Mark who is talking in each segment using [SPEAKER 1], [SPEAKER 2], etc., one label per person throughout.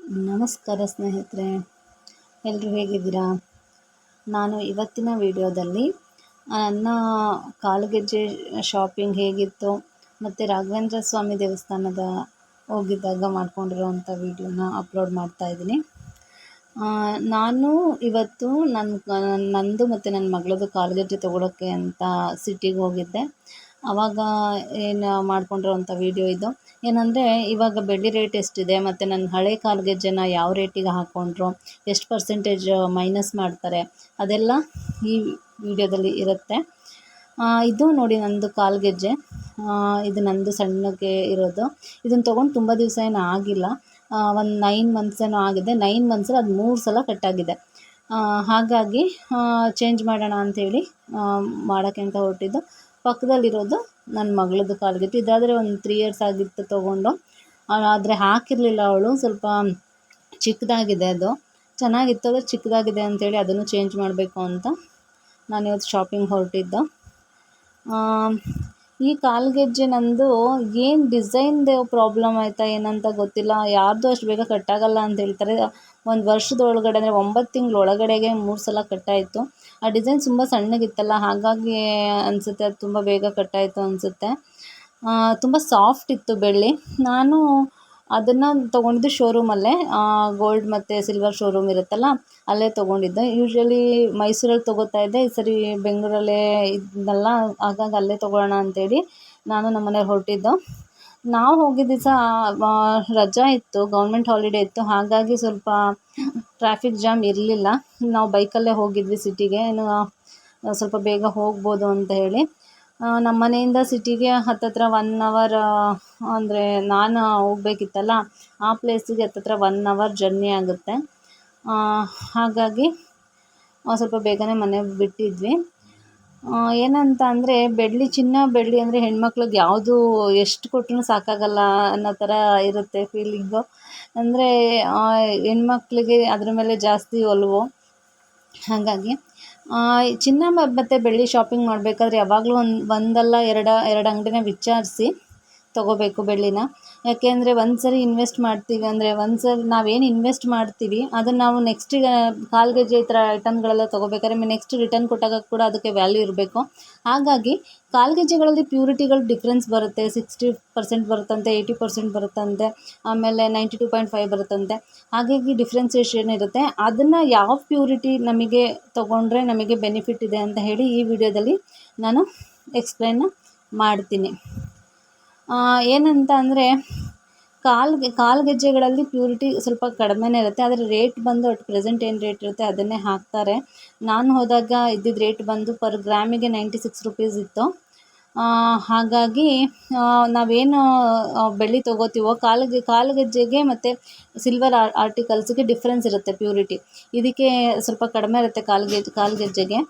[SPEAKER 1] ನಮಸ್ಕಾರ ಸ್ನೇಹಿತರೆ, ಎಲ್ಲರೂ ಹೇಗಿದ್ದೀರಾ? ನಾನು ಇವತ್ತಿನ ವಿಡಿಯೋದಲ್ಲಿ ನನ್ನ ಕಾಲುಗೆಜ್ಜೆ ಶಾಪಿಂಗ್ ಹೇಗಿತ್ತು ಮತ್ತು ರಾಘವೇಂದ್ರ ಸ್ವಾಮಿ ದೇವಸ್ಥಾನದ ಹೋಗಿದ್ದಾಗ ಮಾಡ್ಕೊಂಡಿರೋವಂಥ ವಿಡಿಯೋನ ಅಪ್ಲೋಡ್ ಮಾಡ್ತಾಯಿದ್ದೀನಿ. ನಾನು ಇವತ್ತು ನಂದು ಮತ್ತು ನನ್ನ ಮಗಳದ್ದು ಕಾಲುಗೆಜ್ಜೆ ತೊಗೊಳೋಕ್ಕೆ ಅಂತ ಸಿಟಿಗೆ ಹೋಗಿದ್ದೆ. ಆವಾಗ ಏನು ಮಾಡ್ಕೊಂಡಿರೋವಂಥ ವಿಡಿಯೋ ಇದು. ಏನಂದರೆ ಇವಾಗ ಬೆಳ್ಳಿ ರೇಟ್ ಎಷ್ಟಿದೆ ಮತ್ತು ನನ್ನ ಹಳೆ ಕಾಲುಗೆಜ್ಜೆನ ಯಾವ ರೇಟಿಗೆ ಹಾಕ್ಕೊಂಡ್ರು, ಎಷ್ಟು ಪರ್ಸೆಂಟೇಜ್ ಮೈನಸ್ ಮಾಡ್ತಾರೆ, ಅದೆಲ್ಲ ಈ ವಿಡಿಯೋದಲ್ಲಿ ಇರುತ್ತೆ. ಇದು ನೋಡಿ ನಂದು ಕಾಲುಗೆಜ್ಜೆ. ಇದು ನಂದು ಸಣ್ಣಗೆ ಇರೋದು. ಇದನ್ನು ತೊಗೊಂಡು ತುಂಬ ದಿವಸ ಏನೂ ಆಗಿಲ್ಲ, ಒಂದು 9 ಮಂತ್ಸ್ ಏನೋ ಆಗಿದೆ. 9 ಮಂತ್ಸಲ್ಲಿ ಅದು 3 ಸಲ ಕಟ್ಟಾಗಿದೆ. ಹಾಗಾಗಿ ಚೇಂಜ್ ಮಾಡೋಣ ಅಂಥೇಳಿ ಮಾಡೋಕ್ಕೆ ಅಂತ ಹೊರಟಿದ್ದು. ಪಕ್ಕದಲ್ಲಿರೋದು ನನ್ನ ಮಗಳದ್ದು ಕಾಲುಗೆಜ್ಜೆ. ಇದಾದರೆ ಒಂದು 3 ಇಯರ್ಸ್ ಆಗಿತ್ತು ತೊಗೊಂಡು. ಆದರೆ ಹಾಕಿರಲಿಲ್ಲ ಅವಳು, ಸ್ವಲ್ಪ ಚಿಕ್ಕದಾಗಿದೆ ಅದು. ಚೆನ್ನಾಗಿತ್ತು, ಆದರೆ ಚಿಕ್ಕದಾಗಿದೆ ಅಂಥೇಳಿ ಅದನ್ನು ಚೇಂಜ್ ಮಾಡಬೇಕು ಅಂತ ನಾನಿವತ್ತು ಶಾಪಿಂಗ್ ಹೊರಟಿದ್ದು. ಈ ಕಾಲುಗೆಜ್ಜೆ ನಂದು ಏನು ಡಿಸೈನ್ದು ಪ್ರಾಬ್ಲಮ್ ಆಯಿತಾ ಏನಂತ ಗೊತ್ತಿಲ್ಲ. ಯಾರ್ದು ಅಷ್ಟು ಬೇಗ ಕಟ್ಟಾಗಲ್ಲ ಅಂತ ಹೇಳ್ತಾರೆ. ಒಂದು ವರ್ಷದೊಳಗಡೆ ಅಂದರೆ 9 ತಿಂಗಳ ಒಳಗಡೆಗೆ 3 ಸಲ ಕಟ್ಟಾಯಿತು. ಆ ಡಿಸೈನ್ ತುಂಬ ಸಣ್ಣಗಿತ್ತಲ್ಲ, ಹಾಗಾಗಿ ಅನಿಸುತ್ತೆ ಅದು ತುಂಬ ಬೇಗ ಕಟ್ಟಾಯಿತು ಅನಿಸುತ್ತೆ. ತುಂಬ ಸಾಫ್ಟ್ ಇತ್ತು ಬೆಳ್ಳಿ. ನಾನು ಅದನ್ನು ತೊಗೊಂಡಿದ್ದು ಶೋರೂಮಲ್ಲೇ, ಗೋಲ್ಡ್ ಮತ್ತು ಸಿಲ್ವರ್ ಶೋರೂಮ್ ಇರುತ್ತಲ್ಲ ಅಲ್ಲೇ ತೊಗೊಂಡಿದ್ದೆ. ಯೂಶ್ವಲಿ ಮೈಸೂರಲ್ಲಿ ತೊಗೋತಾ ಇದ್ದೆ, ಈ ಸರಿ ಬೆಂಗಳೂರಲ್ಲೇ ಇದ್ನಲ್ಲ, ಹಾಗಾಗಿ ಅಲ್ಲೇ ತೊಗೊಳ್ಳೋಣ ಅಂಥೇಳಿ ನಾನು ನಮ್ಮ ಮನೆಯವ್ರು ಹೊರಟಿದ್ದು. ನಾವು ಹೋಗಿದ್ದ ದಿವಸ ರಜಾ ಇತ್ತು, ಗೌರ್ಮೆಂಟ್ ಹಾಲಿಡೇ ಇತ್ತು. ಹಾಗಾಗಿ ಸ್ವಲ್ಪ ಟ್ರಾಫಿಕ್ ಜಾಮ್ ಇರಲಿಲ್ಲ. ನಾವು ಬೈಕಲ್ಲೇ ಹೋಗಿದ್ವಿ ಸಿಟಿಗೆ, ಇನ್ನು ಸ್ವಲ್ಪ ಬೇಗ ಹೋಗ್ಬೋದು ಅಂತ ಹೇಳಿ. ನಮ್ಮ ಮನೆಯಿಂದ ಸಿಟಿಗೆ ಹತ್ತತ್ರ 1 ಅವರ್, ಅಂದರೆ ನಾನು ಹೋಗಬೇಕಿತ್ತಲ್ಲ ಆ ಪ್ಲೇಸಿಗೆ ಹತ್ತತ್ರ 1 ಅವರ್ ಜರ್ನಿ ಆಗುತ್ತೆ. ಹಾಗಾಗಿ ಸ್ವಲ್ಪ ಬೇಗನೆ ಮನೆ ಬಿಟ್ಟಿದ್ವಿ. ಏನಂತ ಅಂದರೆ ಚಿನ್ನ ಬೆಳ್ಳಿ ಅಂದರೆ ಹೆಣ್ಮಕ್ಳಿಗೆ ಯಾವುದು ಎಷ್ಟು ಕೊಟ್ಟರೂ ಸಾಕಾಗಲ್ಲ ಅನ್ನೋ ಥರ ಇರುತ್ತೆ ಫೀಲಿಂಗು. ಅಂದರೆ ಹೆಣ್ಮಕ್ಳಿಗೆ ಅದ್ರ ಮೇಲೆ ಜಾಸ್ತಿ ಒಲವು. ಹಾಗಾಗಿ ಚಿನ್ನ ಮತ್ತು ಬೆಳ್ಳಿ ಶಾಪಿಂಗ್ ಮಾಡಬೇಕಾದ್ರೆ ಯಾವಾಗಲೂ ಒಂದಲ್ಲ ಎರಡು ಅಂಗಡಿನ ವಿಚಾರಿಸಿ ತೊಗೋಬೇಕು ಬೆಳ್ಳಿನ. ಯಾಕೆಂದರೆ ಒಂದು ಸರಿ ಇನ್ವೆಸ್ಟ್ ಮಾಡ್ತೀವಿ ಅಂದರೆ, ಒಂದು ಸರಿ ನಾವೇನು ಇನ್ವೆಸ್ಟ್ ಮಾಡ್ತೀವಿ ಅದನ್ನು ನಾವು ನೆಕ್ಸ್ಟಿಗೆ ಕಾಲುಗೆಜ್ಜೆ ಈ ಥರ ಐಟಮ್ಗಳೆಲ್ಲ ತೊಗೋಬೇಕಾದ್ರೆ ನೆಕ್ಸ್ಟ್ ರಿಟರ್ನ್ ಕೊಟ್ಟಾಗ ಕೂಡ ಅದಕ್ಕೆ ವ್ಯಾಲ್ಯೂ ಇರಬೇಕು. ಹಾಗಾಗಿ ಕಾಲುಗೆಜ್ಜೆಗಳಲ್ಲಿ ಪ್ಯೂರಿಟಿಗಳು ಡಿಫ್ರೆನ್ಸ್ ಬರುತ್ತೆ. 60% ಬರುತ್ತಂತೆ, 80% ಬರುತ್ತಂತೆ, ಆಮೇಲೆ 92.5 ಬರುತ್ತಂತೆ. ಹಾಗಾಗಿ ಡಿಫ್ರೆನ್ಸಿಯೇಷನ್ ಇರುತ್ತೆ. ಅದನ್ನು ಯಾವ ಪ್ಯೂರಿಟಿ ನಮಗೆ ತೊಗೊಂಡ್ರೆ ನಮಗೆ ಬೆನಿಫಿಟ್ ಇದೆ ಅಂತ ಹೇಳಿ ಈ ವಿಡಿಯೋದಲ್ಲಿ ನಾನು ಎಕ್ಸ್ಪ್ಲೈನ್ ಮಾಡ್ತೀನಿ. ಏನಂತ ಅಂದರೆ ಕಾಲುಗೆಜ್ಜೆಗಳಲ್ಲಿ ಪ್ಯೂರಿಟಿ ಸ್ವಲ್ಪ ಕಡಿಮೆನೇ ಇರುತ್ತೆ, ಆದರೆ ರೇಟ್ ಬಂದು ಅಟ್ ಪ್ರೆಸೆಂಟ್ ಏನು ರೇಟ್ ಇರುತ್ತೆ ಅದನ್ನೇ ಹಾಕ್ತಾರೆ. ನಾನು ಹೋದಾಗ ಇದ್ದಿದ್ದ ರೇಟ್ ಬಂದು ಪರ್ ಗ್ರಾಮಿಗೆ 96 ರೂಪೀಸ್ ಇತ್ತು. ಹಾಗಾಗಿ ನಾವೇನು ಬೆಳ್ಳಿ ತೊಗೋತೀವೋ ಕಾಲುಗೆಜ್ಜೆಗೆ ಮತ್ತು ಸಿಲ್ವರ್ ಆರ್ಟಿಕಲ್ಸ್ಗೆ ಡಿಫ್ರೆನ್ಸ್ ಇರುತ್ತೆ ಪ್ಯೂರಿಟಿ. ಇದಕ್ಕೆ ಸ್ವಲ್ಪ ಕಡಿಮೆ ಇರುತ್ತೆ ಕಾಲುಗೆಜ್ಜೆಗೆ.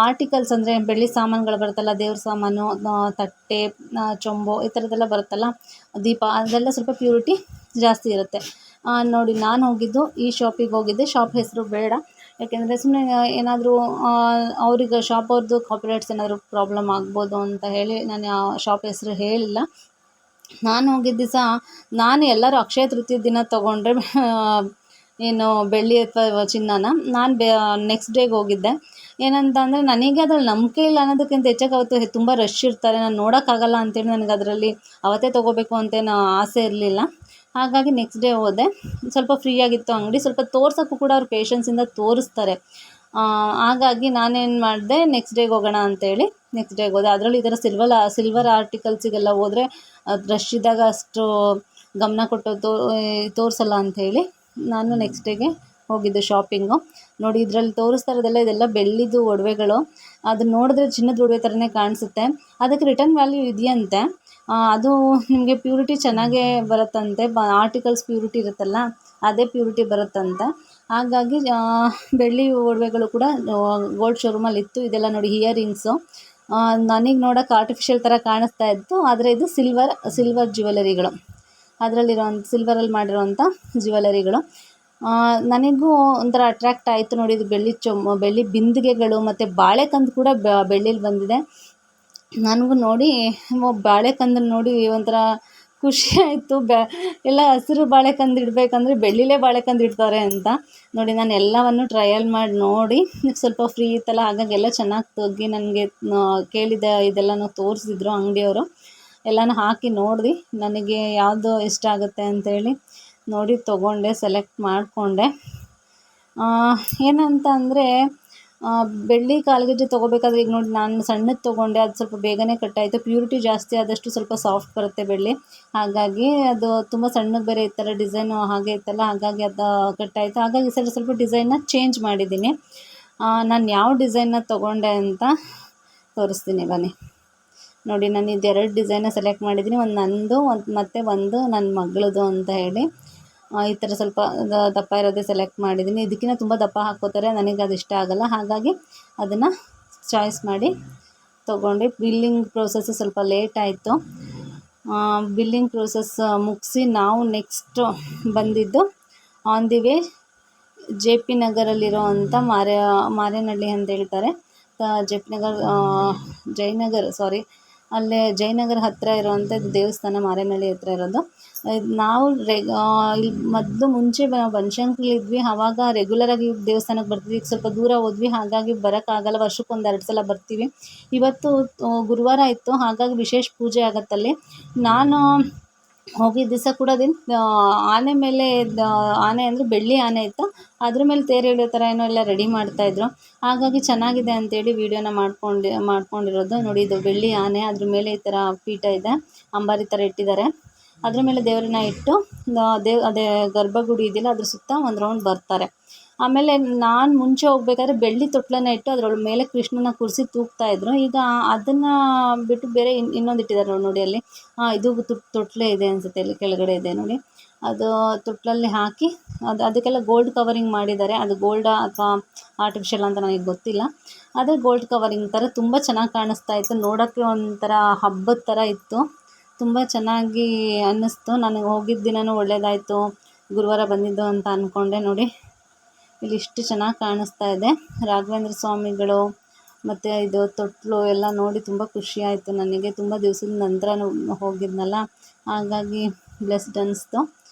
[SPEAKER 1] ಆರ್ಟಿಕಲ್ಸ್ ಅಂದರೆ ಬೆಳ್ಳಿ ಸಾಮಾನುಗಳು ಬರುತ್ತಲ್ಲ, ದೇವ್ರ ಸಾಮಾನು, ತಟ್ಟೆ, ಚೊಂಬು ಈ ಥರದ್ದೆಲ್ಲ ಬರುತ್ತಲ್ಲ, ದೀಪ, ಅದೆಲ್ಲ ಸ್ವಲ್ಪ ಪ್ಯೂರಿಟಿ ಜಾಸ್ತಿ ಇರುತ್ತೆ. ನೋಡಿ, ನಾನು ಹೋಗಿದ್ದು ಈ ಶಾಪಿಗೆ ಹೋಗಿದ್ದೆ. ಶಾಪ್ ಹೆಸರು ಬೇಡ, ಯಾಕೆಂದರೆ ಸುಮ್ಮನೆ ಏನಾದರೂ ಅವ್ರಿಗೆ ಶಾಪ್ ಅವ್ರದ್ದು ಕಾಪಿರೈಟ್ಸ್ ಏನಾದರೂ ಪ್ರಾಬ್ಲಮ್ ಆಗ್ಬೋದು ಅಂತ ಹೇಳಿ ನಾನು ಆ ಶಾಪ್ ಹೆಸರು ಹೇಳಿಲ್ಲ. ನಾನು ಹೋಗಿದ್ದ ದಿವಸ ಎಲ್ಲರೂ ಅಕ್ಷಯ ತೃತೀಯ ದಿನ ತೊಗೊಂಡ್ರೆ ಏನು ಬೆಳ್ಳಿ ಅಥವಾ ಚಿನ್ನನ, ನಾನು ನೆಕ್ಸ್ಟ್ ಡೇಗೆ ಹೋಗಿದ್ದೆ. ಏನಂತ ಅಂದರೆ ನನಗೆ ಅದ್ರಲ್ಲಿ ನಂಬಿಕೆ ಇಲ್ಲ ಅನ್ನೋದಕ್ಕಿಂತ ಹೆಚ್ಚಾಗಿ ಅವತ್ತು ತುಂಬ ರಶ್ ಇರ್ತಾರೆ, ನಾನು ನೋಡೋಕ್ಕಾಗಲ್ಲ ಅಂತೇಳಿ ನನಗೆ ಅದರಲ್ಲಿ ಅವತ್ತೇ ತೊಗೋಬೇಕು ಅಂತೇನು ಆಸೆ ಇರಲಿಲ್ಲ. ಹಾಗಾಗಿ ನೆಕ್ಸ್ಟ್ ಡೇ ಹೋದೆ. ಸ್ವಲ್ಪ ಫ್ರೀಯಾಗಿತ್ತು ಅಂಗಡಿ, ಸ್ವಲ್ಪ ತೋರ್ಸೋಕ್ಕೂ ಕೂಡ ಅವ್ರು ಪೇಷನ್ಸಿಂದ ತೋರಿಸ್ತಾರೆ. ಹಾಗಾಗಿ ನಾನೇನು ಮಾಡಿದೆ, ನೆಕ್ಸ್ಟ್ ಡೇಗೆ ಹೋಗೋಣ ಅಂತೇಳಿ ನೆಕ್ಸ್ಟ್ ಡೇಗೆ ಹೋದೆ. ಅದರಲ್ಲಿ ಈ ಥರ ಸಿಲ್ವರ್ ಆರ್ಟಿಕಲ್ಸಿಗೆಲ್ಲ ಹೋದರೆ ರಶ್ ಇದ್ದಾಗ ಅಷ್ಟು ಗಮನ ಕೊಟ್ಟು ತೋರಿಸಲ್ಲ ಅಂಥೇಳಿ ನಾನು ನೆಕ್ಸ್ಟ್ ಡೇಗೆ ಹೋಗಿದ್ದೆ ಶಾಪಿಂಗು. ನೋಡಿ, ಇದರಲ್ಲಿ ತೋರಿಸ್ತಾ ಇರೋದೆಲ್ಲ ಇದೆಲ್ಲ ಬೆಳ್ಳಿದು ಒಡವೆಗಳು. ಅದನ್ನ ನೋಡಿದ್ರೆ ಚಿನ್ನದ ಒಡವೆ ಥರನೇ ಕಾಣಿಸುತ್ತೆ. ಅದಕ್ಕೆ ರಿಟರ್ನ್ ವ್ಯಾಲ್ಯೂ ಇದೆಯಂತೆ. ಅದು ನಿಮಗೆ ಪ್ಯೂರಿಟಿ ಚೆನ್ನಾಗೇ ಬರುತ್ತಂತೆ. ಆರ್ಟಿಕಲ್ಸ್ ಪ್ಯೂರಿಟಿ ಇರುತ್ತಲ್ಲ ಅದೇ ಪ್ಯೂರಿಟಿ ಬರುತ್ತಂತೆ. ಹಾಗಾಗಿ ಬೆಳ್ಳಿ ಒಡವೆಗಳು ಕೂಡ ಗೋಲ್ಡ್ ಶೋರೂಮಲ್ಲಿ ಇತ್ತು. ಇದೆಲ್ಲ ನೋಡಿ, ಇಯರಿಂಗ್ಸು. ನನಗೆ ನೋಡೋಕೆ ಆರ್ಟಿಫಿಷಿಯಲ್ ಥರ ಕಾಣಿಸ್ತಾ ಇತ್ತು, ಆದರೆ ಇದು ಸಿಲ್ವರ್ ಜ್ಯುವೆಲರಿಗಳು. ಅದರಲ್ಲಿರೋಂಥ ಸಿಲ್ವರಲ್ಲಿ ಮಾಡಿರೋವಂಥ ಜ್ಯುವೆಲರಿಗಳು ನನಗೂ ಒಂಥರ ಅಟ್ರ್ಯಾಕ್ಟ್ ಆಯಿತು. ನೋಡಿ, ಇದು ಬೆಳ್ಳಿ ಬಿಂದಿಗೆಗಳು ಮತ್ತು ಬಾಳೆಕಂದು ಕೂಡ ಬೆಳ್ಳೀಲಿ ಬಂದಿದೆ. ನನಗೂ ನೋಡಿ ಬಾಳೆಕಂದನ್ನು ನೋಡಿ ಒಂಥರ ಖುಷಿ ಆಯಿತು. ಎಲ್ಲ ಹಸಿರು ಬಾಳೆಕಂದು ಇಡಬೇಕಂದ್ರೆ ಬೆಳ್ಳಿಲೇ ಬಾಳೆಕಂದು ಇಡ್ತಾರೆ ಅಂತ ನೋಡಿ. ನಾನು ಎಲ್ಲವನ್ನು ಟ್ರಯಲ್ ಮಾಡಿ ನೋಡಿ ಸ್ವಲ್ಪ ಫ್ರೀ ಇತ್ತಲ್ಲ, ಹಾಗಾಗಿ ಎಲ್ಲ ಚೆನ್ನಾಗಿ ತೆಗ್ದು ನನಗೆ ಕೇಳಿದ ಇದೆಲ್ಲನೂ ತೋರಿಸಿದ್ರು ಅಂಗಡಿಯವರು. ಎಲ್ಲನೂ ಹಾಕಿ ನೋಡಿದೆ, ನನಗೆ ಯಾವುದು ಇಷ್ಟ ಆಗುತ್ತೆ ಅಂತೇಳಿ ನೋಡಿ ತೊಗೊಂಡೆ, ಸೆಲೆಕ್ಟ್ ಮಾಡಿಕೊಂಡೆ. ಏನಂತ ಅಂದರೆ ಬೆಳ್ಳಿ ಕಾಲ್ಗೆಜ್ಜೆ ತೊಗೋಬೇಕಾದ್ರೆ ಈಗ ನೋಡಿ ನಾನು ಸಣ್ಣದು ತೊಗೊಂಡೆ, ಅದು ಸ್ವಲ್ಪ ಬೇಗನೆ ಕಟ್ಟಾಯಿತು. ಪ್ಯೂರಿಟಿ ಜಾಸ್ತಿ ಆದಷ್ಟು ಸ್ವಲ್ಪ ಸಾಫ್ಟ್ ಬರುತ್ತೆ ಬೆಳ್ಳಿ, ಹಾಗಾಗಿ ಅದು ತುಂಬ ಸಣ್ಣಗೆ ಬೇರೆ ಇತ್ತಲ್ಲ, ಡಿಸೈನು ಹಾಗೆ ಇತ್ತಲ್ಲ, ಹಾಗಾಗಿ ಅದು ಕಟ್ಟಾಯಿತು. ಹಾಗಾಗಿ ಸ್ವಲ್ಪ ಡಿಸೈನ್ನ ಚೇಂಜ್ ಮಾಡಿದ್ದೀನಿ. ನಾನು ಯಾವ ಡಿಸೈನ್ನ ತೊಗೊಂಡೆ ಅಂತ ತೋರಿಸ್ತೀನಿ ಬನ್ನಿ ನೋಡಿ. ನಾನು ಇದು 2 ಡಿಸೈನ ಸೆಲೆಕ್ಟ್ ಮಾಡಿದ್ದೀನಿ, ಒಂದು ನಂದು ಮತ್ತು ಒಂದು ನನ್ನ ಮಗಳದು ಅಂತ ಹೇಳಿ. ಈ ಥರ ಸ್ವಲ್ಪ ದಪ್ಪ ಇರೋದೇ ಸೆಲೆಕ್ಟ್ ಮಾಡಿದ್ದೀನಿ. ಇದಕ್ಕಿಂತ ತುಂಬ ದಪ್ಪ ಹಾಕ್ಕೋತಾರೆ, ನನಗೆ ಅದು ಇಷ್ಟ ಆಗೋಲ್ಲ, ಹಾಗಾಗಿ ಅದನ್ನು ಚಾಯ್ಸ್ ಮಾಡಿ ತೊಗೊಂಡು. ಬಿಲ್ಲಿಂಗ್ ಪ್ರೋಸೆಸ್ಸು ಸ್ವಲ್ಪ ಲೇಟ್ ಆಯಿತು. ಬಿಲ್ಲಿಂಗ್ ಪ್ರೋಸೆಸ್ ಮುಗಿಸಿ ನಾವು ನೆಕ್ಸ್ಟು ಬಂದಿದ್ದು ಆನ್ ದಿ ವೇ JP ನಗರಲ್ಲಿರೋ ಅಂಥ ಮಾರೇನಹಳ್ಳಿ ಅಂತ ಹೇಳ್ತಾರೆ. JP ನಗರ ಅಲ್ಲೇ ಜಯನಗರ ಹತ್ತಿರ ಇರೋವಂಥದ್ದು ದೇವಸ್ಥಾನ, ಮಾರೇನಹಳ್ಳಿ ಹತ್ರ ಇರೋದು. ನಾವು ಇಲ್ಲಿ ಮುಂಚೆ ಬನಶಂಕರಿಲಿದ್ವಿ, ಆವಾಗ ರೆಗ್ಯುಲರಾಗಿ ದೇವಸ್ಥಾನಕ್ಕೆ ಬರ್ತಿದ್ವಿ. ಈಗ ಸ್ವಲ್ಪ ದೂರ ಹೋದ್ವಿ, ಹಾಗಾಗಿ ಬರೋಕ್ಕಾಗಲ್ಲ, ವರ್ಷಕ್ಕೆ 1-2 ಸಲ ಬರ್ತೀವಿ. ಇವತ್ತು ಗುರುವಾರ ಇತ್ತು, ಹಾಗಾಗಿ ವಿಶೇಷ ಪೂಜೆ ಆಗತ್ತಲ್ಲಿ. ನಾನು ಹೋಗಿದ್ದ ದಿವಸ ಕೂಡ ಆನೆ ಮೇಲೆ ಆನೆ ಅಂದರೆ ಬೆಳ್ಳಿ ಆನೆ ಇತ್ತು, ಅದ್ರ ಮೇಲೆ ತೇರು ಎಳೆಯೋ ಥರ ಏನೋ ಎಲ್ಲ ರೆಡಿ ಮಾಡ್ತಾಯಿದ್ರು. ಹಾಗಾಗಿ ಚೆನ್ನಾಗಿದೆ ಅಂತೇಳಿ ವೀಡಿಯೋನ ಮಾಡ್ಕೊಂಡಿರೋದು ನೋಡಿ. ಇದು ಬೆಳ್ಳಿ ಆನೆ, ಅದ್ರ ಮೇಲೆ ಈ ಥರ ಪೀಠ ಇದೆ, ಅಂಬಾರಿ ಥರ ಇಟ್ಟಿದ್ದಾರೆ. ಅದ್ರ ಮೇಲೆ ದೇವರನ್ನ ಇಟ್ಟು ಅದೇ ಗರ್ಭಗುಡಿ ಇದೆಯಲ್ಲ, ಅದ್ರ ಸುತ್ತ ಒಂದು ರೌಂಡ್ ಬರ್ತಾರೆ. ಆಮೇಲೆ ನಾನು ಮುಂಚೆ ಹೋಗ್ಬೇಕಾದ್ರೆ ಬೆಳ್ಳಿ ತೊಟ್ಲನ್ನ ಇಟ್ಟು ಅದರೊಳಗೆ ಮೇಲೆ ಕೃಷ್ಣನ ಕೂರಿಸಿ ತೂಗ್ತಾಯಿದ್ರು. ಈಗ ಅದನ್ನು ಬಿಟ್ಟು ಬೇರೆ ಇನ್ನೊಂದು ಇಟ್ಟಿದ್ದಾರೆ ನೋಡಿ ಅಲ್ಲಿ. ಇದು ತೊಟ್ಲೇ ಇದೆ ಅನಿಸುತ್ತೆ, ಅಲ್ಲಿ ಕೆಳಗಡೆ ಇದೆ ನೋಡಿ. ಅದು ತೊಟ್ಲಲ್ಲಿ ಹಾಕಿ ಅದಕ್ಕೆಲ್ಲ ಗೋಲ್ಡ್ ಕವರಿಂಗ್ ಮಾಡಿದ್ದಾರೆ. ಅದು ಗೋಲ್ಡಾ ಅಥವಾ ಆರ್ಟಿಫಿಷಿಯಲ್ ಅಂತ ನನಗೆ ಗೊತ್ತಿಲ್ಲ, ಆದರೆ ಗೋಲ್ಡ್ ಕವರಿಂಗ್ ಥರ ತುಂಬ ಚೆನ್ನಾಗಿ ಕಾಣಿಸ್ತಾ ಇತ್ತು. ನೋಡೋಕ್ಕೆ ಒಂಥರ ಹಬ್ಬದ ಥರ ಇತ್ತು, ತುಂಬ ಚೆನ್ನಾಗಿ ಅನ್ನಿಸ್ತು. ನನಗೆ ಹೋಗಿದ್ದ ದಿನವೂ ಒಳ್ಳೆಯದಾಯಿತು, ಗುರುವಾರ ಬಂದಿದ್ದು ಅಂತ ಅಂದ್ಕೊಂಡೆ ನೋಡಿ. ಇಲ್ಲಿ ಇಷ್ಟು ಚೆನ್ನಾಗಿ ಕಾಣಿಸ್ತಾ ಇದೆ ರಾಘವೇಂದ್ರ ಸ್ವಾಮಿಗಳು ಮತ್ತು ಇದು ತೊಟ್ಲು ಎಲ್ಲ ನೋಡಿ ತುಂಬ ಖುಷಿ ಆಯಿತು ನನಗೆ. ತುಂಬ ದಿವಸದ ನಂತರ ಹೋಗಿದ್ನಲ್ಲ, ಹಾಗಾಗಿ ಬ್ಲೆಸ್ಡ್ ಅನ್ನಿಸ್ತು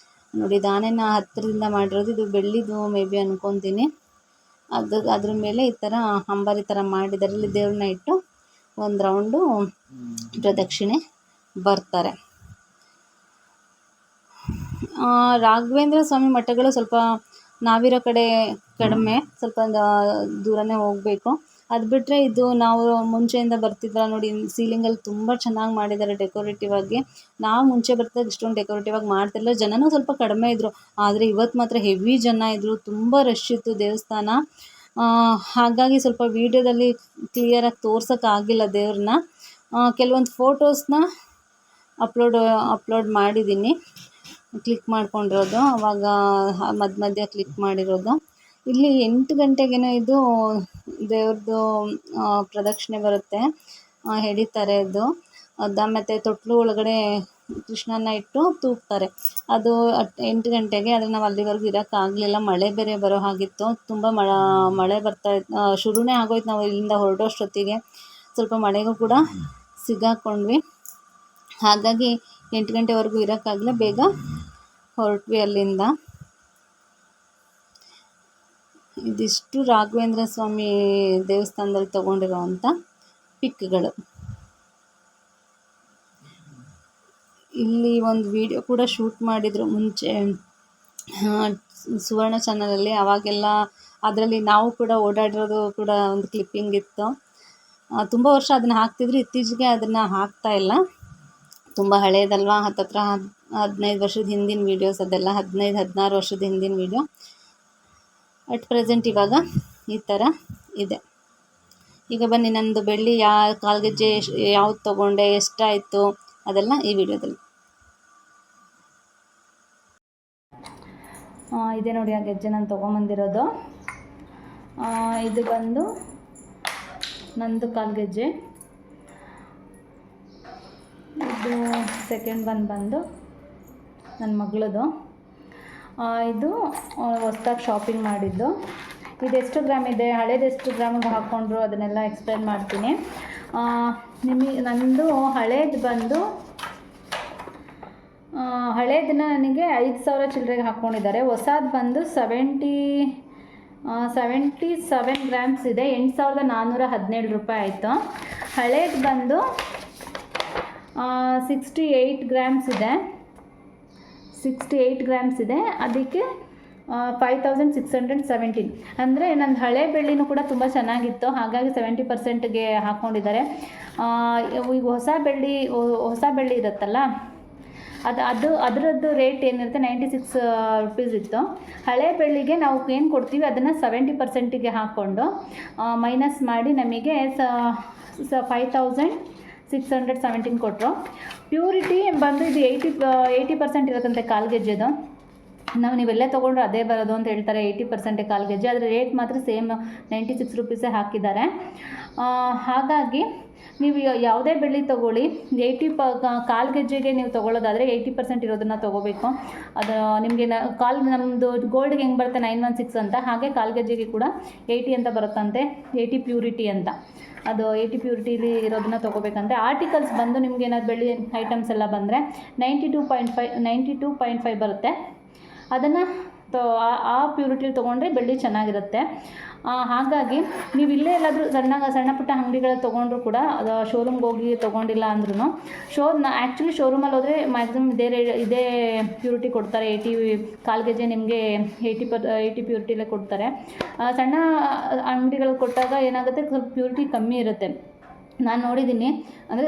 [SPEAKER 1] ನೋಡಿ. ಇದು ಆನೆನ ಹತ್ತಿರದಿಂದ ಮಾಡಿರೋದು, ಇದು ಬೆಳ್ಳಿದು ಮೇ ಬಿ ಅಂದ್ಕೊತೀನಿ. ಅದ್ರ ಮೇಲೆ ಈ ಥರ ಅಂಬಾರಿ ಥರ ಮಾಡಿದ್ದಾರೆ. ಇಲ್ಲಿ ದೇವ್ರನ್ನ ಇಟ್ಟು ಒಂದು ರೌಂಡು ಪ್ರದಕ್ಷಿಣೆ ಬರ್ತಾರೆ. ರಾಘವೇಂದ್ರ ಸ್ವಾಮಿ ಮಠಗಳು ಸ್ವಲ್ಪ ನಾವಿರೋ ಕಡೆ ಕಡಿಮೆ, ಸ್ವಲ್ಪ ದೂರನೇ ಹೋಗಬೇಕು. ಅದು ಬಿಟ್ಟರೆ ಇದು ನಾವು ಮುಂಚೆಯಿಂದ ಬರ್ತಿದ್ವಲ್ಲ ನೋಡಿ, ಸೀಲಿಂಗಲ್ಲಿ ತುಂಬ ಚೆನ್ನಾಗಿ ಮಾಡಿದ್ದಾರೆ ಡೆಕೋರೇಟಿವ್ ಆಗಿ. ನಾವು ಮುಂಚೆ ಬರ್ತಿದ್ದಾಗ ಇಷ್ಟೊಂದು ಡೆಕೋರೇಟಿವ್ ಆಗಿ ಮಾಡ್ತಿರಲಿಲ್ಲ, ಜನನೂ ಸ್ವಲ್ಪ ಕಡಿಮೆ ಇದ್ದರು. ಆದರೆ ಇವತ್ತು ಮಾತ್ರ ಹೆವಿ ಜನ ಇದ್ದರು, ತುಂಬ ರಶ್ ಇತ್ತು ದೇವಸ್ಥಾನ. ಹಾಗಾಗಿ ಸ್ವಲ್ಪ ವೀಡಿಯೋದಲ್ಲಿ ಕ್ಲಿಯರಾಗಿ ತೋರ್ಸೋಕ್ಕಾಗಿಲ್ಲ ದೇವ್ರನ್ನ. ಕೆಲವೊಂದು ಫೋಟೋಸ್ನ ಅಪ್ಲೋಡ್ ಮಾಡಿದ್ದೀನಿ, ಕ್ಲಿಕ್ ಮಾಡ್ಕೊಂಡಿರೋದು, ಆವಾಗ ಮಧ್ಯ ಕ್ಲಿಕ್ ಮಾಡಿರೋದು. ಇಲ್ಲಿ 8 ಗಂಟೆಗೇನೋ ಇದು ದೇವ್ರದ್ದು ಪ್ರದಕ್ಷಿಣೆ ಬರುತ್ತೆ, ಎಳಿತಾರೆ ಇದು. ಮತ್ತು ತೊಟ್ಲು ಒಳಗಡೆ ಕೃಷ್ಣನ ಇಟ್ಟು ತೂಗ್ತಾರೆ. ಅದು 8 ಗಂಟೆಗೆ. ಆದರೆ ನಾವು ಅಲ್ಲಿವರೆಗೂ ಇರೋಕ್ಕಾಗಲಿಲ್ಲ, ಮಳೆ ಬೇರೆ ಬರೋ ಹಾಗಿತ್ತು. ತುಂಬ ಮಳೆ ಶುರುನೇ ಆಗೋಯ್ತು. ನಾವು ಇಲ್ಲಿಂದ ಹೊರಡೋಷ್ಟೊತ್ತಿಗೆ ಸ್ವಲ್ಪ ಮಳೆಗೂ ಕೂಡ ಸಿಗಾಕೊಂಡ್ವಿ, ಹಾಗಾಗಿ 8 ಗಂಟೆವರೆಗೂ ಇರೋಕ್ಕಾಗಲಿಲ್ಲ, ಬೇಗ ಹೊರಟ್ವಿ ಅಲ್ಲಿಂದ. ಇದಿಷ್ಟು ರಾಘವೇಂದ್ರ ಸ್ವಾಮಿ ದೇವಸ್ಥಾನದಲ್ಲಿ ತೊಗೊಂಡಿರೋವಂಥ ಪಿಕ್ಗಳು. ಇಲ್ಲಿ ಒಂದು ವಿಡಿಯೋ ಕೂಡ ಶೂಟ್ ಮಾಡಿದರು ಮುಂಚೆ ಸುವರ್ಣ ಚಾನಲಲ್ಲಿ, ಆವಾಗೆಲ್ಲ ಅದರಲ್ಲಿ ನಾವು ಕೂಡ ಓಡಾಡಿರೋದು ಕೂಡ ಒಂದು ಕ್ಲಿಪ್ಪಿಂಗ್ ಇತ್ತು. ತುಂಬ ವರ್ಷ ಅದನ್ನು ಹಾಕ್ತಿದ್ರು, ಇತ್ತೀಚೆಗೆ ಅದನ್ನು ಹಾಕ್ತಾಯಿಲ್ಲ, ತುಂಬ ಹಳೇದಲ್ವಾ. ಹತ್ತತ್ರ 15 ವರ್ಷದ ಹಿಂದಿನ ವೀಡಿಯೋಸ್ ಅದೆಲ್ಲ, 15-16 ವರ್ಷದ ಹಿಂದಿನ ವೀಡಿಯೋ. ಅಟ್ ಪ್ರೆಸೆಂಟ್ ಇವಾಗ ಈ ಥರ ಇದೆ. ಈಗ ಬನ್ನಿ, ನನ್ನದು ಬೆಳ್ಳಿ ಕಾಲ್ಗೆಜ್ಜೆ ಯಾವ್ದು ತೊಗೊಂಡೆ, ಎಷ್ಟಾಯಿತು ಅದೆಲ್ಲ ಈ ವಿಡಿಯೋದಲ್ಲಿ. ಇದೆ ನೋಡಿ ಆ ಗೆಜ್ಜೆ ನಾನು ತೊಗೊಂಬಂದಿರೋದು. ಇದು ಬಂದು ನಂದು ಕಾಲ್ಗೆಜ್ಜೆ. ಇದು ಸೆಕೆಂಡ್ ಒನ್ ಬಂದು ನನ್ನ ಮಗಳದು. ಇದು ಹೊಸ್ದಾಗಿ ಶಾಪಿಂಗ್ ಮಾಡಿದ್ದು. ಇದೆಷ್ಟು ಗ್ರಾಮ್ ಇದೆ, ಹಳೇದು ಎಷ್ಟು ಗ್ರಾಮಿಗೆ ಹಾಕ್ಕೊಂಡ್ರು ಅದನ್ನೆಲ್ಲ ಎಕ್ಸ್ಪ್ಲೇನ್ ಮಾಡ್ತೀನಿ. ನನ್ನದು ಹಳೇದು ಬಂದು ಹಳೇದನ್ನ ನನಗೆ 5,000 ಚಿಲ್ಲರೆಗೆ ಹಾಕ್ಕೊಂಡಿದ್ದಾರೆ. ಹೊಸದು ಬಂದು 77 ಗ್ರಾಮ್ಸ್ ಇದೆ, 8,417 ರೂಪಾಯಿ ಆಯಿತು. ಹಳೇದು ಬಂದು 68 ಗ್ರಾಮ್ಸ್ ಇದೆ, 68 ಗ್ರಾಮ್ಸ್ ಇದೆ, ಅದಕ್ಕೆ 5,617. ಅಂದರೆ ನಂದು ಹಳೆ ಬೆಳ್ಳಿನೂ ಕೂಡ ತುಂಬ ಚೆನ್ನಾಗಿತ್ತು, ಹಾಗಾಗಿ 70%ಗೆ ಹಾಕ್ಕೊಂಡಿದ್ದಾರೆ. ಈಗ ಹೊಸ ಬೆಳ್ಳಿ ಇರುತ್ತಲ್ಲ, ಅದರದ್ದು ರೇಟ್ ಏನಿರುತ್ತೆ 96 ರೂಪೀಸ್ ಇತ್ತು. ಹಳೆ ಬೆಳ್ಳಿಗೆ ನಾವು ಏನು ಕೊಡ್ತೀವಿ ಅದನ್ನು 70%ಗೆ ಹಾಕ್ಕೊಂಡು ಮೈನಸ್ ಮಾಡಿ ನಮಗೆ 5,617 ಕೊಟ್ಟರು. ಪ್ಯೂರಿಟಿ ಬಂದು ಇದು 80% ಇರುತ್ತಂತೆ ಕಾಲು ಗೆಜ್ಜೆದು. ನೀವೆಲ್ಲೇ ತೊಗೊಂಡ್ರೆ ಅದೇ ಬರೋದು ಅಂತ ಹೇಳ್ತಾರೆ, 80% ಕಾಲು ಗೆಜ್ಜೆ, ಆದರೆ ರೇಟ್ ಮಾತ್ರ ಸೇಮ್ 96 ರೂಪೀಸೇ ಹಾಕಿದ್ದಾರೆ. ಹಾಗಾಗಿ ನೀವು ಯಾವುದೇ ಬೆಳ್ಳಿ ತೊಗೊಳ್ಳಿ, ಕಾಲು ಗೆಜ್ಜೆಗೆ ನೀವು ತೊಗೊಳ್ಳೋದಾದರೆ 80% ಇರೋದನ್ನು ತೊಗೋಬೇಕು. ಅದು ನಿಮಗೆ ನಮ್ಮದು ಗೋಲ್ಡ್ಗೆ ಹೆಂಗೆ ಬರುತ್ತೆ 916 ಅಂತ, ಹಾಗೆ ಕಾಲು ಗೆಜ್ಜೆಗೆ ಕೂಡ 80 ಅಂತ ಬರುತ್ತಂತೆ, 80 ಪ್ಯೂರಿಟಿ ಅಂತ. ಅದು 80 ಪ್ಯೂರಿಟಿಲಿ ಇರೋದನ್ನ ತೊಗೋಬೇಕಂತೆ. ಆರ್ಟಿಕಲ್ಸ್ ಬಂದು ನಿಮ್ಗೆ ಏನಾದ್ರು ಬೆಳ್ಳಿ ಐಟಮ್ಸ್ ಎಲ್ಲ ಬಂದರೆ 92.5 ಬರುತ್ತೆ. ಅದನ್ನು ಆ ಪ್ಯೂರಿಟಿಲಿ ತೊಗೊಂಡ್ರೆ ಬೆಳ್ಳಿ ಚೆನ್ನಾಗಿರುತ್ತೆ. ಹಾಗಾಗಿ ನೀವು ಇಲ್ಲೇ ಎಲ್ಲಾದರೂ ಸಣ್ಣ ಪುಟ್ಟ ಅಂಗಡಿಗಳಲ್ಲಿ ತೊಗೊಂಡ್ರು ಕೂಡ, ಅದು ಶೋರೂಮ್ಗೆ ಹೋಗಿ ತೊಗೊಂಡಿಲ್ಲ ಅಂದ್ರೂ ಆ್ಯಕ್ಚುಲಿ ಶೋರೂಮಲ್ಲಿ ಹೋದರೆ ಮ್ಯಾಕ್ಸಿಮಮ್ ಇದೇ ಪ್ಯೂರಿಟಿ ಕೊಡ್ತಾರೆ. ಕಾಲು ಗೆಜ್ಜೆ ನಿಮಗೆ 80 ಪ್ಯೂರಿಟಿಲೇ ಕೊಡ್ತಾರೆ. ಸಣ್ಣ ಅಂಗಡಿಗಳಿಗೆ ಕೊಟ್ಟಾಗ ಏನಾಗುತ್ತೆ, ಸ್ವಲ್ಪ ಪ್ಯೂರಿಟಿ ಕಮ್ಮಿ ಇರುತ್ತೆ. ನಾನು ನೋಡಿದ್ದೀನಿ. ಅಂದರೆ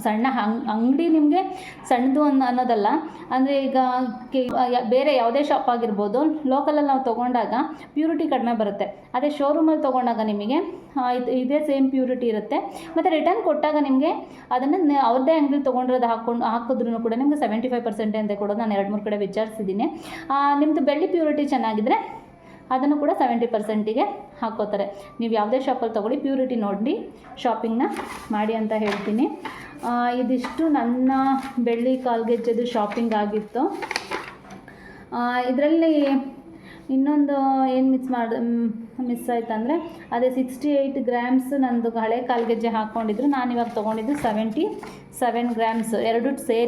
[SPEAKER 1] ಸಣ್ಣ ಅಂಗಡಿ ನಿಮಗೆ ಸಣ್ಣದು ಅನ್ನೋದಲ್ಲ, ಅಂದರೆ ಈಗ ಬೇರೆ ಯಾವುದೇ ಶಾಪ್ ಆಗಿರ್ಬೋದು, ಲೋಕಲಲ್ಲಿ ನಾವು ತೊಗೊಂಡಾಗ ಪ್ಯೂರಿಟಿ ಕಡಿಮೆ ಬರುತ್ತೆ. ಅದೇ ಶೋರೂಮಲ್ಲಿ ತೊಗೊಂಡಾಗ ನಿಮಗೆ ಇದೇ ಸೇಮ್ ಪ್ಯೂರಿಟಿ ಇರುತ್ತೆ. ಮತ್ತು ರಿಟರ್ನ್ ಕೊಟ್ಟಾಗ ನಿಮಗೆ ಅದನ್ನು ಅವ್ರದ್ದೇ ಅಂಗಡಿ ತೊಗೊಂಡಿರೋದು ಹಾಕಿದ್ರೂ ಕೂಡ ನಿಮಗೆ 75% ಅಂತ ಕೊಡೋದು ನಾನು 2-3 ಕಡೆ ವಿಚಾರಿಸಿದ್ದೀನಿ. ನಿಮ್ಮದು ಬೆಳ್ಳಿ ಪ್ಯೂರಿಟಿ ಚೆನ್ನಾಗಿದ್ದರೆ ಅದನ್ನು ಕೂಡ 70%ಗೆ ಹಾಕೋತಾರೆ. ನೀವು ಯಾವುದೇ ಶಾಪಲ್ಲಿ ತೊಗೊಳ್ಳಿ, ಪ್ಯೂರಿಟಿ ನೋಡಿ ಶಾಪಿಂಗ್ನ ಮಾಡಿ ಅಂತ ಹೇಳ್ತೀನಿ. ಇದಿಷ್ಟು ನನ್ನ ಬೆಳ್ಳಿ ಕಾಲ್ಗೆಜ್ಜೆದು ಶಾಪಿಂಗ್ ಆಗಿತ್ತು. ಇದರಲ್ಲಿ ಇನ್ನೊಂದು ಏನು ಮಿಸ್ ಆಯ್ತು ಅಂದರೆ, ಅದೇ 68 ಗ್ರಾಮ್ಸ್ ನಂದು ಹಳೆ ಕಾಲ್ಗೆಜ್ಜೆ ಹಾಕ್ಕೊಂಡಿದ್ರು. ನಾನಿವಾಗ ತೊಗೊಂಡಿದ್ದು 77 ಗ್ರಾಮ್ಸ್,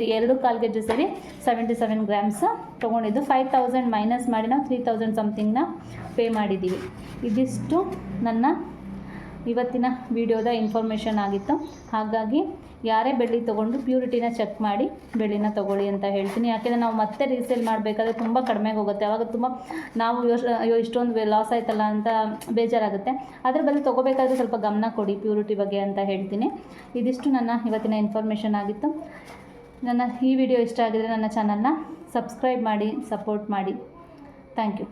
[SPEAKER 1] ಎರಡು ಕಾಲ್ಗೆಜ್ಜೆ ಸೇರಿ 77 ಗ್ರಾಮ್ಸ್ ತೊಗೊಂಡಿದ್ದು. 5,000 ಮೈನಸ್ ಮಾಡಿ ನಾವು 3,000 ಸಮಥಿಂಗ್ನ ಪೇ ಮಾಡಿದ್ದೀವಿ. ಇದಿಷ್ಟು ನನ್ನ ಇವತ್ತಿನ ವಿಡಿಯೋದ ಇನ್ಫಾರ್ಮೇಷನ್ ಆಗಿತ್ತು. ಹಾಗಾಗಿ ಯಾರೇ ಬೆಳ್ಳಿ ತೊಗೊಂಡು ಪ್ಯೂರಿಟಿನ ಚೆಕ್ ಮಾಡಿ ಬೆಳ್ಳಿನ ತೊಗೊಳ್ಳಿ ಅಂತ ಹೇಳ್ತೀನಿ. ಯಾಕೆಂದರೆ ನಾವು ಮತ್ತೆ ರೀಸೇಲ್ ಮಾಡಬೇಕಾದ್ರೆ ತುಂಬ ಕಡಿಮೆಗೆ ಹೋಗುತ್ತೆ. ಆವಾಗ ತುಂಬ ನಾವು ಇಷ್ಟೊಂದು ಲಾಸ್ ಆಯ್ತಲ್ಲ ಅಂತ ಬೇಜಾರಾಗುತ್ತೆ. ಅದ್ರ ಬದಲು ತೊಗೋಬೇಕಾದ್ರೆ ಸ್ವಲ್ಪ ಗಮನ ಕೊಡಿ ಪ್ಯೂರಿಟಿ ಬಗ್ಗೆ ಅಂತ ಹೇಳ್ತೀನಿ. ಇದಿಷ್ಟು ನನ್ನ ಇವತ್ತಿನ ಇನ್ಫಾರ್ಮೇಷನ್ ಆಗಿತ್ತು. ನನ್ನ ಈ ವಿಡಿಯೋ ಇಷ್ಟ ಆಗಿದರೆ ನನ್ನ ಚಾನಲ್ನ ಸಬ್ಸ್ಕ್ರೈಬ್ ಮಾಡಿ, ಸಪೋರ್ಟ್ ಮಾಡಿ. Thank you.